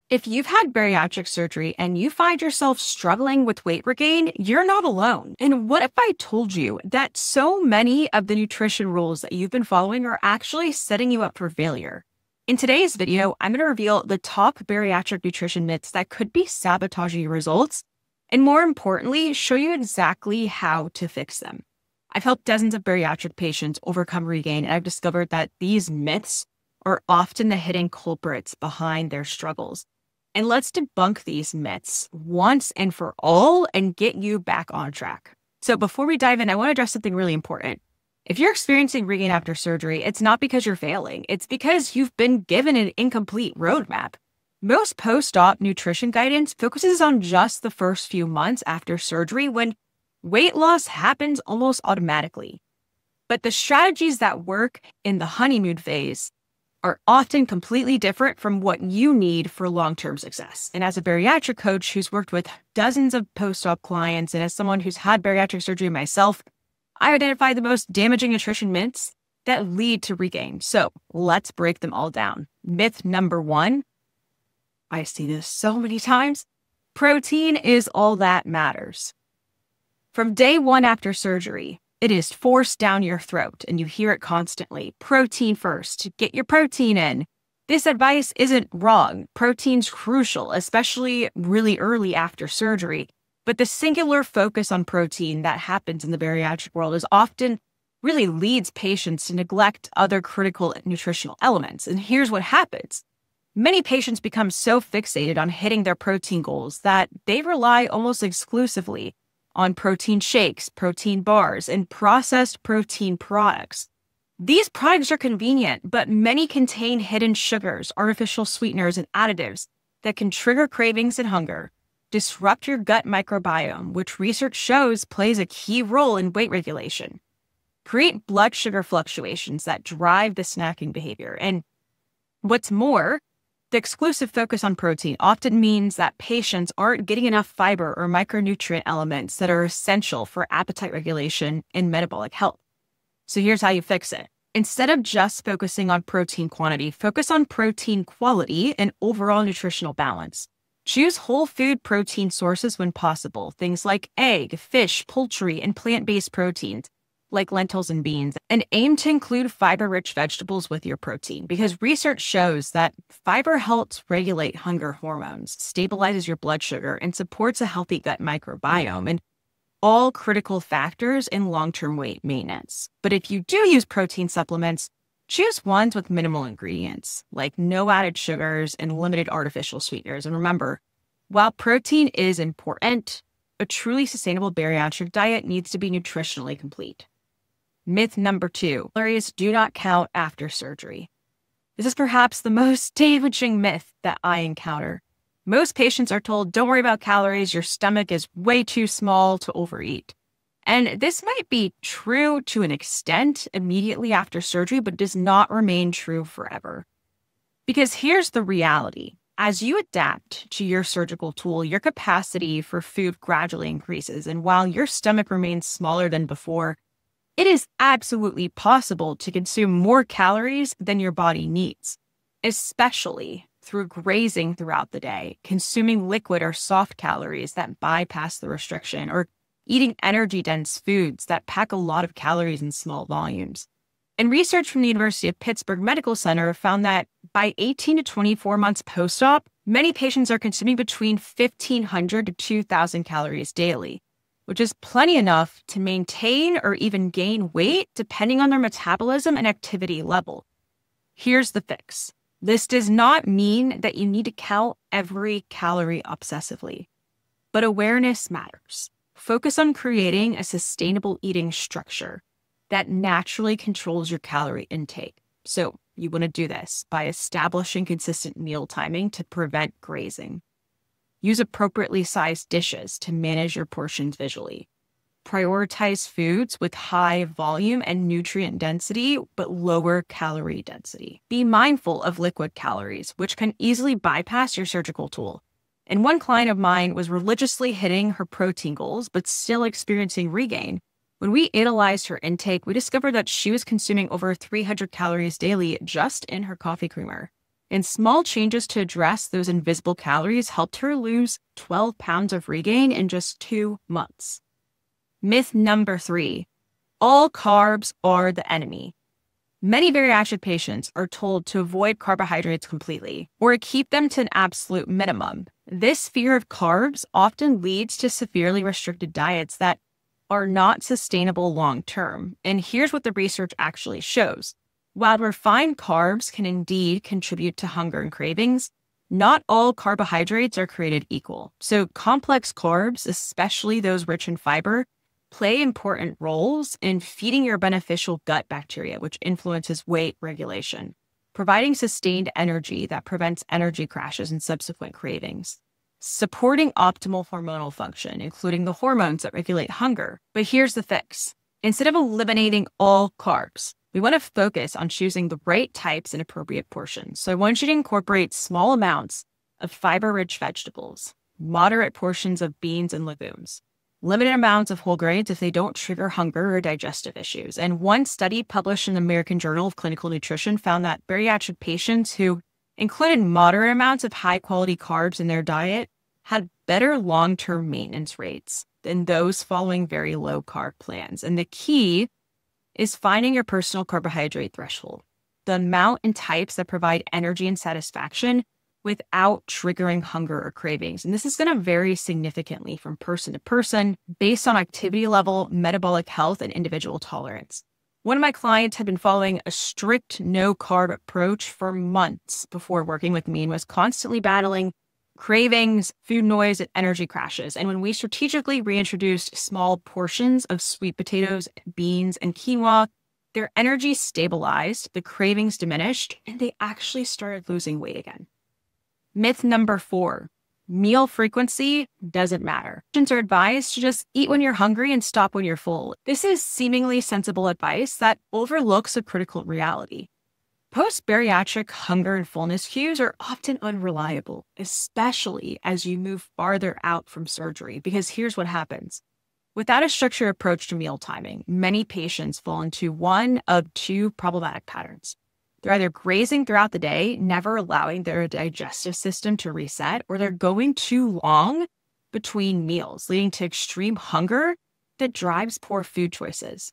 If you've had bariatric surgery and you find yourself struggling with weight regain, you're not alone. And what if I told you that so many of the nutrition rules that you've been following are actually setting you up for failure? In today's video, I'm going to reveal the top bariatric nutrition myths that could be sabotaging your results, and more importantly, show you exactly how to fix them. I've helped dozens of bariatric patients overcome regain, and I've discovered that these myths are often the hidden culprits behind their struggles. And let's debunk these myths once and for all and get you back on track. So before we dive in, I want to address something really important. If you're experiencing regain after surgery, it's not because you're failing. It's because you've been given an incomplete roadmap. Most post-op nutrition guidance focuses on just the first few months after surgery when weight loss happens almost automatically. But the strategies that work in the honeymoon phase are often completely different from what you need for long-term success. And as a bariatric coach who's worked with dozens of post-op clients, and as someone who's had bariatric surgery myself, I identify the most damaging nutrition myths that lead to regain. So let's break them all down. Myth number one, I see this so many times, protein is all that matters. From day one after surgery, it is forced down your throat, and you hear it constantly. Protein first. Get your protein in. This advice isn't wrong. Protein's crucial, especially really early after surgery. But the singular focus on protein that happens in the bariatric world is often really leads patients to neglect other critical nutritional elements. And here's what happens. Many patients become so fixated on hitting their protein goals that they rely almost exclusively on protein shakes, protein bars, and processed protein products. These products are convenient, but many contain hidden sugars, artificial sweeteners, and additives that can trigger cravings and hunger, disrupt your gut microbiome, which research shows plays a key role in weight regulation, create blood sugar fluctuations that drive the snacking behavior. And what's more, the exclusive focus on protein often means that patients aren't getting enough fiber or micronutrient elements that are essential for appetite regulation and metabolic health. So here's how you fix it. Instead of just focusing on protein quantity, focus on protein quality and overall nutritional balance. Choose whole food protein sources when possible, things like egg, fish, poultry, and plant-based proteins, like lentils and beans, and aim to include fiber-rich vegetables with your protein because research shows that fiber helps regulate hunger hormones, stabilizes your blood sugar, and supports a healthy gut microbiome, and all critical factors in long-term weight maintenance. But if you do use protein supplements, choose ones with minimal ingredients, like no added sugars and limited artificial sweeteners. And remember, while protein is important, a truly sustainable bariatric diet needs to be nutritionally complete. Myth number two, calories do not count after surgery. This is perhaps the most damaging myth that I encounter. Most patients are told, don't worry about calories, your stomach is way too small to overeat. And this might be true to an extent immediately after surgery, but does not remain true forever. Because here's the reality. As you adapt to your surgical tool, your capacity for food gradually increases. And while your stomach remains smaller than before, it is absolutely possible to consume more calories than your body needs, especially through grazing throughout the day, consuming liquid or soft calories that bypass the restriction, or eating energy-dense foods that pack a lot of calories in small volumes. And research from the University of Pittsburgh Medical Center found that by 18 to 24 months post-op, many patients are consuming between 1,500 to 2,000 calories daily, which is plenty enough to maintain or even gain weight depending on their metabolism and activity level. Here's the fix. This does not mean that you need to count every calorie obsessively, but awareness matters. Focus on creating a sustainable eating structure that naturally controls your calorie intake. So you want to do this by establishing consistent meal timing to prevent grazing. Use appropriately sized dishes to manage your portions visually. Prioritize foods with high volume and nutrient density, but lower calorie density. Be mindful of liquid calories, which can easily bypass your surgical tool. And one client of mine was religiously hitting her protein goals, but still experiencing regain. When we analyzed her intake, we discovered that she was consuming over 300 calories daily just in her coffee creamer. And small changes to address those invisible calories helped her lose 12 pounds of regain in just 2 months. Myth number 3, all carbs are the enemy. Many bariatric patients are told to avoid carbohydrates completely or keep them to an absolute minimum. This fear of carbs often leads to severely restricted diets that are not sustainable long-term. And here's what the research actually shows. While refined carbs can indeed contribute to hunger and cravings, not all carbohydrates are created equal. So complex carbs, especially those rich in fiber, play important roles in feeding your beneficial gut bacteria, which influences weight regulation, providing sustained energy that prevents energy crashes and subsequent cravings, supporting optimal hormonal function, including the hormones that regulate hunger. But here's the fix. Instead of eliminating all carbs, we want to focus on choosing the right types and appropriate portions. So I want you to incorporate small amounts of fiber-rich vegetables, moderate portions of beans and legumes, limited amounts of whole grains if they don't trigger hunger or digestive issues. And one study published in the American Journal of Clinical Nutrition found that bariatric patients who included moderate amounts of high-quality carbs in their diet had better long-term maintenance rates than those following very low-carb plans. And the key is finding your personal carbohydrate threshold, the amount and types that provide energy and satisfaction without triggering hunger or cravings. And this is going to vary significantly from person to person based on activity level, metabolic health, and individual tolerance. One of my clients had been following a strict no-carb approach for months before working with me and was constantly battling cravings, food noise, and energy crashes. And when we strategically reintroduced small portions of sweet potatoes, beans, and quinoa, their energy stabilized, the cravings diminished, and they actually started losing weight again. Myth number 4, meal frequency doesn't matter. Patients are advised to just eat when you're hungry and stop when you're full. This is seemingly sensible advice that overlooks a critical reality. Post-bariatric hunger and fullness cues are often unreliable, especially as you move farther out from surgery, because here's what happens. Without a structured approach to meal timing, many patients fall into one of 2 problematic patterns. They're either grazing throughout the day, never allowing their digestive system to reset, or they're going too long between meals, leading to extreme hunger that drives poor food choices.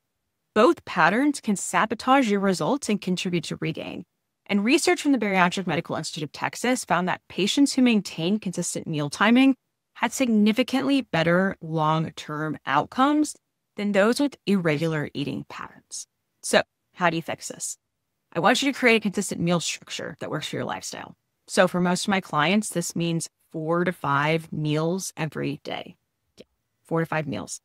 Both patterns can sabotage your results and contribute to regain. And research from the Bariatric Medical Institute of Texas found that patients who maintained consistent meal timing had significantly better long-term outcomes than those with irregular eating patterns. So, how do you fix this? I want you to create a consistent meal structure that works for your lifestyle. So for most of my clients, this means 4 to 5 meals every day. 4 to 5 meals.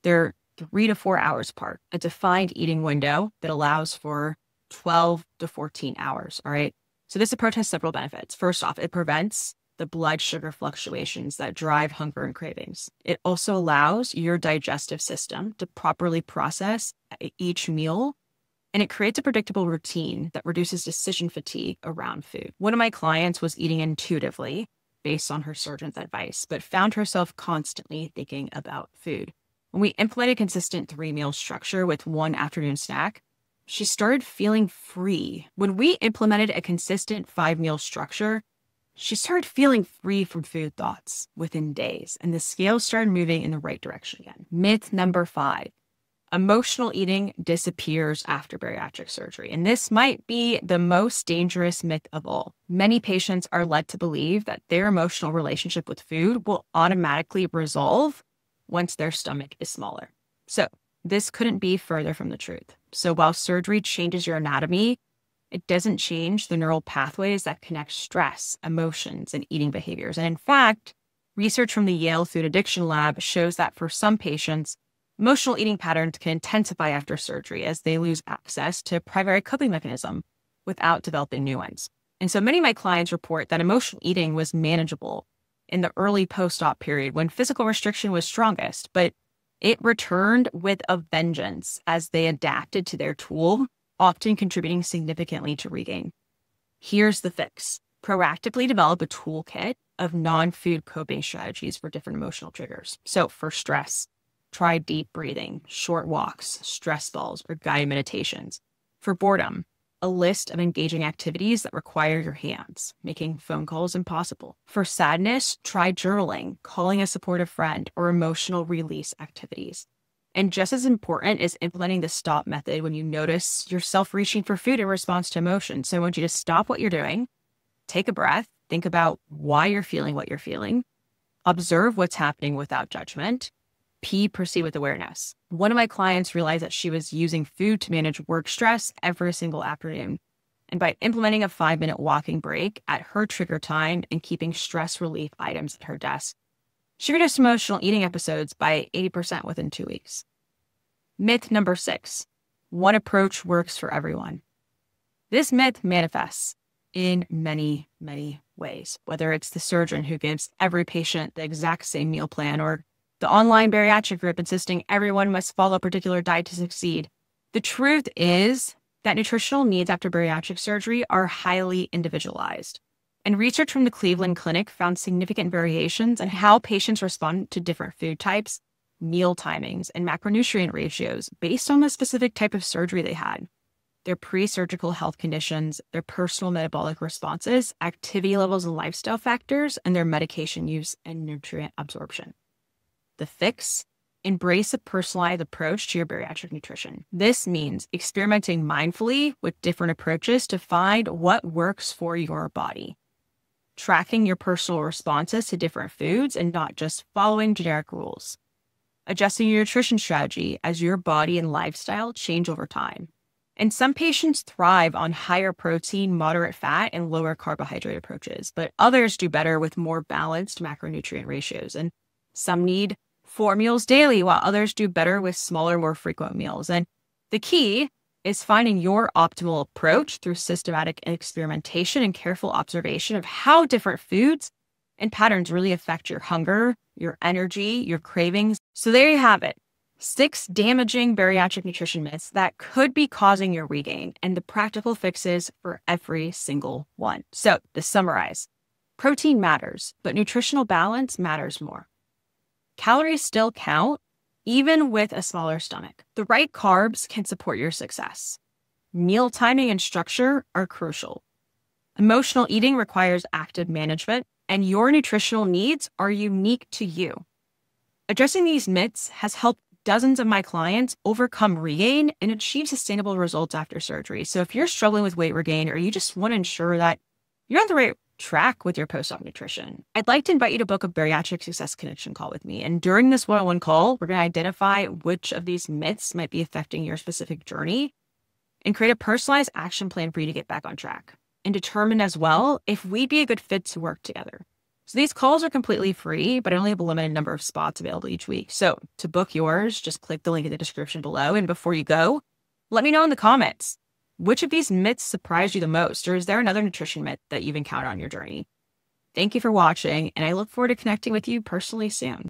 They're 3 to 4 hours apart, a defined eating window that allows for 12 to 14 hours, all right? So this approach has several benefits. First off, it prevents the blood sugar fluctuations that drive hunger and cravings. It also allows your digestive system to properly process each meal, and it creates a predictable routine that reduces decision fatigue around food. One of my clients was eating intuitively based on her surgeon's advice, but found herself constantly thinking about food. When we implemented a consistent 3-meal structure with 1 afternoon snack, she started feeling free. When we implemented a consistent 5-meal structure, she started feeling free from food thoughts within days, and the scale started moving in the right direction again. Myth number 5. Emotional eating disappears after bariatric surgery. And this might be the most dangerous myth of all. Many patients are led to believe that their emotional relationship with food will automatically resolve once their stomach is smaller. So this couldn't be further from the truth. So while surgery changes your anatomy, it doesn't change the neural pathways that connect stress, emotions, and eating behaviors. And in fact, research from the Yale Food Addiction Lab shows that for some patients, emotional eating patterns can intensify after surgery as they lose access to a primary coping mechanism without developing new ones. And so many of my clients report that emotional eating was manageable in the early post-op period when physical restriction was strongest, but it returned with a vengeance as they adapted to their tool, often contributing significantly to regain. Here's the fix. Proactively develop a toolkit of non-food coping strategies for different emotional triggers. So for stress, try deep breathing, short walks, stress balls, or guided meditations. For boredom, a list of engaging activities that require your hands, making phone calls impossible. For sadness, try journaling, calling a supportive friend, or emotional release activities. And just as important is implementing the stop method when you notice yourself reaching for food in response to emotion. So I want you to stop what you're doing, take a breath, think about why you're feeling what you're feeling, observe what's happening without judgment. P, proceed with awareness. One of my clients realized that she was using food to manage work stress every single afternoon. And by implementing a 5-minute walking break at her trigger time and keeping stress relief items at her desk, she reduced emotional eating episodes by 80% within 2 weeks. Myth number 6, one approach works for everyone. This myth manifests in many, many ways, whether it's the surgeon who gives every patient the exact same meal plan, or the online bariatric group insisting everyone must follow a particular diet to succeed. The truth is that nutritional needs after bariatric surgery are highly individualized. And research from the Cleveland Clinic found significant variations in how patients respond to different food types, meal timings, and macronutrient ratios based on the specific type of surgery they had, their pre-surgical health conditions, their personal metabolic responses, activity levels and lifestyle factors, and their medication use and nutrient absorption. The fix: embrace a personalized approach to your bariatric nutrition. This means experimenting mindfully with different approaches to find what works for your body. Tracking your personal responses to different foods and not just following generic rules. Adjusting your nutrition strategy as your body and lifestyle change over time. And some patients thrive on higher protein, moderate fat, and lower carbohydrate approaches, but others do better with more balanced macronutrient ratios. And some need 4 meals daily, while others do better with smaller, more frequent meals. And the key is finding your optimal approach through systematic experimentation and careful observation of how different foods and patterns really affect your hunger, your energy, your cravings. So there you have it. 6 damaging bariatric nutrition myths that could be causing your regain and the practical fixes for every single one. So to summarize, protein matters, but nutritional balance matters more. Calories still count, even with a smaller stomach. The right carbs can support your success. Meal timing and structure are crucial. Emotional eating requires active management, and your nutritional needs are unique to you. Addressing these myths has helped dozens of my clients overcome regain and achieve sustainable results after surgery. So if you're struggling with weight regain, or you just want to ensure that you're on the right track with your post-op nutrition, I'd like to invite you to book a bariatric success connection call with me. And during this one-on-one call, we're going to identify which of these myths might be affecting your specific journey and create a personalized action plan for you to get back on track, and determine as well if we'd be a good fit to work together. So these calls are completely free, but I only have a limited number of spots available each week. So to book yours, just click the link in the description below. And before you go, let me know in the comments, which of these myths surprised you the most, or is there another nutrition myth that you've encountered on your journey? Thank you for watching, and I look forward to connecting with you personally soon.